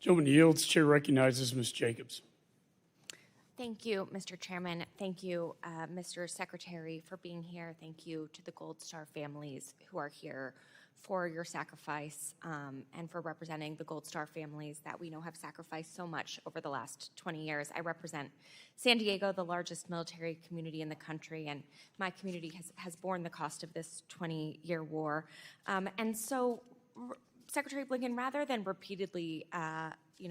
Gentleman yields. Chair recognizes Ms. Jacobs. Thank you, Mr. Chairman. Thank you, Mr. Secretary, for being here. Thank you to the Gold Star families who are here for your sacrifice and for representing the Gold Star families that we know have sacrificed so much over the last 20 years. I represent San Diego, the largest military community in the country, and my community has borne the cost of this 20-year war. And so, Secretary Blinken, rather than repeatedly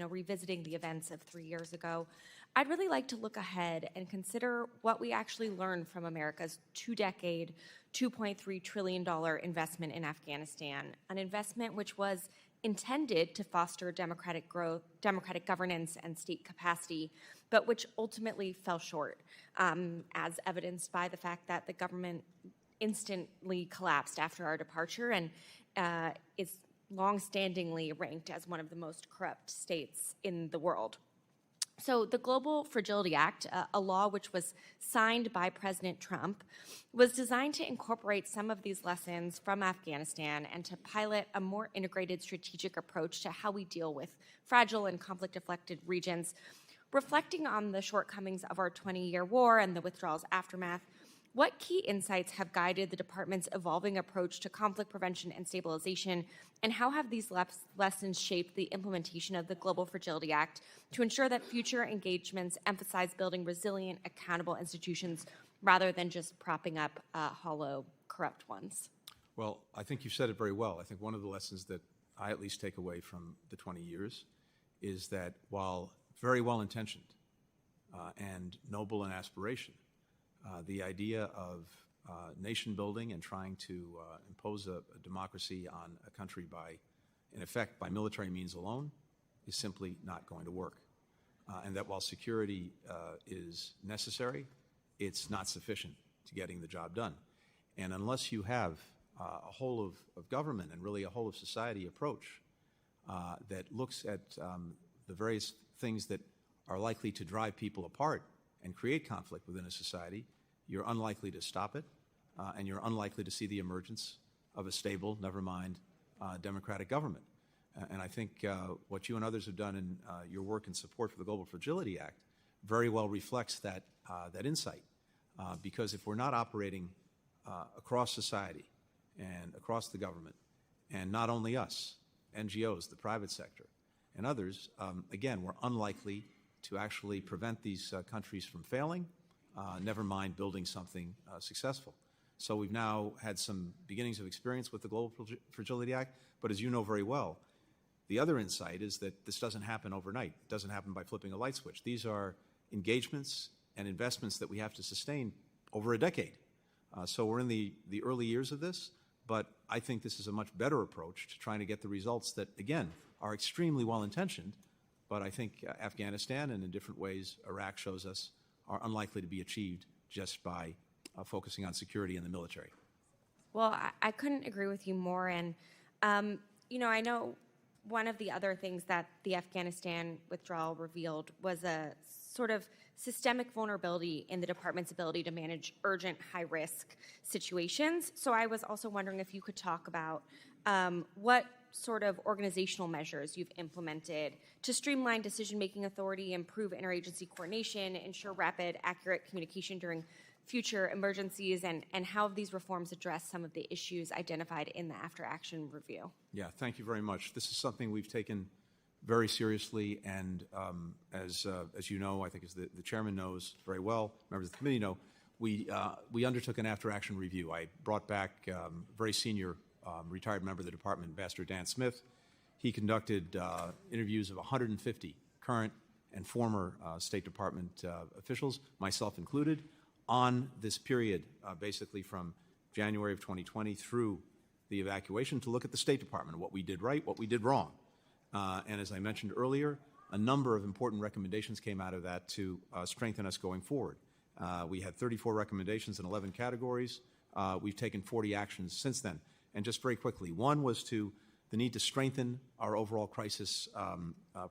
revisiting the events of 3 years ago, I'd really like to look ahead and consider what we actually learned from America's two-decade, $2.3 trillion investment in Afghanistan, an investment which was intended to foster democratic growth, democratic governance, and state capacity, but which ultimately fell short, as evidenced by the fact that the government instantly collapsed after our departure and is long-standingly ranked as one of the most corrupt states in the world. So the Global Fragility Act, a law which was signed by President Trump, was designed to incorporate some of these lessons from Afghanistan and to pilot a more integrated strategic approach to how we deal with fragile and conflict-affected regions. Reflecting on the shortcomings of our 20-year war and the withdrawal's aftermath, what key insights have guided the department's evolving approach to conflict prevention and stabilization, and how have these lessons shaped the implementation of the Global Fragility Act to ensure that future engagements emphasize building resilient, accountable institutions rather than just propping up hollow, corrupt ones? Well, I think you said it very well. I think one of the lessons that I at least take away from the 20 years is that while very well-intentioned and noble in aspiration, the idea of nation building and trying to impose a democracy on a country in effect, by military means alone is simply not going to work. And that while security is necessary, it's not sufficient to getting the job done. And unless you have a whole of government and really a whole of society approach that looks at the various things that are likely to drive people apart and create conflict within a society, you're unlikely to stop it, and you're unlikely to see the emergence of a stable, never mind, democratic government. And I think what you and others have done in your work in support for the Global Fragility Act very well reflects that insight. Because if we're not operating across society and across the government, and not only us, NGOs, the private sector, and others, again, we're unlikely to actually prevent these countries from failing, never mind building something successful. So we've now had some beginnings of experience with the Global Fragility Act, but as you know very well, the other insight is that this doesn't happen overnight. It doesn't happen by flipping a light switch. These are engagements and investments that we have to sustain over a decade. So we're in the early years of this, but I think this is a much better approach to trying to get the results that, again, are extremely well-intentioned, but I think Afghanistan and in different ways Iraq shows us are unlikely to be achieved just by focusing on security in the military. Well, I couldn't agree with you more. And, I know one of the other things that the Afghanistan withdrawal revealed was a sort of systemic vulnerability in the department's ability to manage urgent, high-risk situations. So I was also wondering if you could talk about what sort of organizational measures you've implemented to streamline decision-making authority, improve interagency coordination, ensure rapid, accurate communication during future emergencies, and how have these reforms address some of the issues identified in the after-action review? Yeah, thank you very much. This is something we've taken very seriously, and as you know, I think as the chairman knows very well, members of the committee know, we undertook an after-action review. I brought back very senior retired member of the department, Ambassador Dan Smith. He conducted interviews of 150 current and former State Department officials, myself included, on this period, basically from January of 2020 through the evacuation, to look at the State Department, what we did right, what we did wrong. And as I mentioned earlier, a number of important recommendations came out of that to strengthen us going forward. We had 34 recommendations in 11 categories. We've taken 40 actions since then. And just very quickly, one was the need to strengthen our overall crisis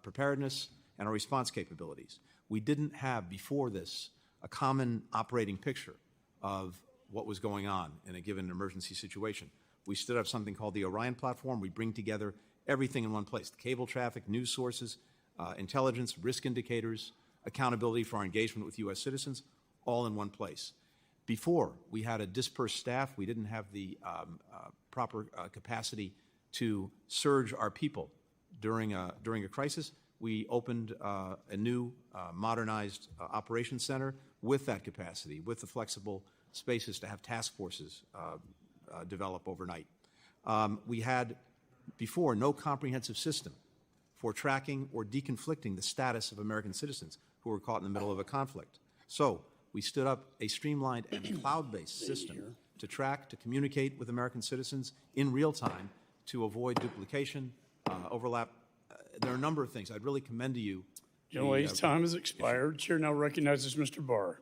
preparedness and our response capabilities. We didn't have before this a common operating picture of what was going on in a given emergency situation. We stood up something called the Orion platform. We bring together everything in one place. The cable traffic, news sources, intelligence, risk indicators, accountability for our engagement with U.S. citizens, all in one place. Before, we had a dispersed staff. We didn't have the proper capacity to surge our people during a crisis. We opened a new modernized operations center with that capacity, with the flexible spaces to have task forces develop overnight. We had, before, no comprehensive system for tracking or deconflicting the status of American citizens who were caught in the middle of a conflict. So we stood up a streamlined and cloud-based system to track, to communicate with American citizens in real time to avoid duplication, overlap. There are a number of things. I'd really commend to you. Gentlelady's time has expired. Chair now recognizes Mr. Barr.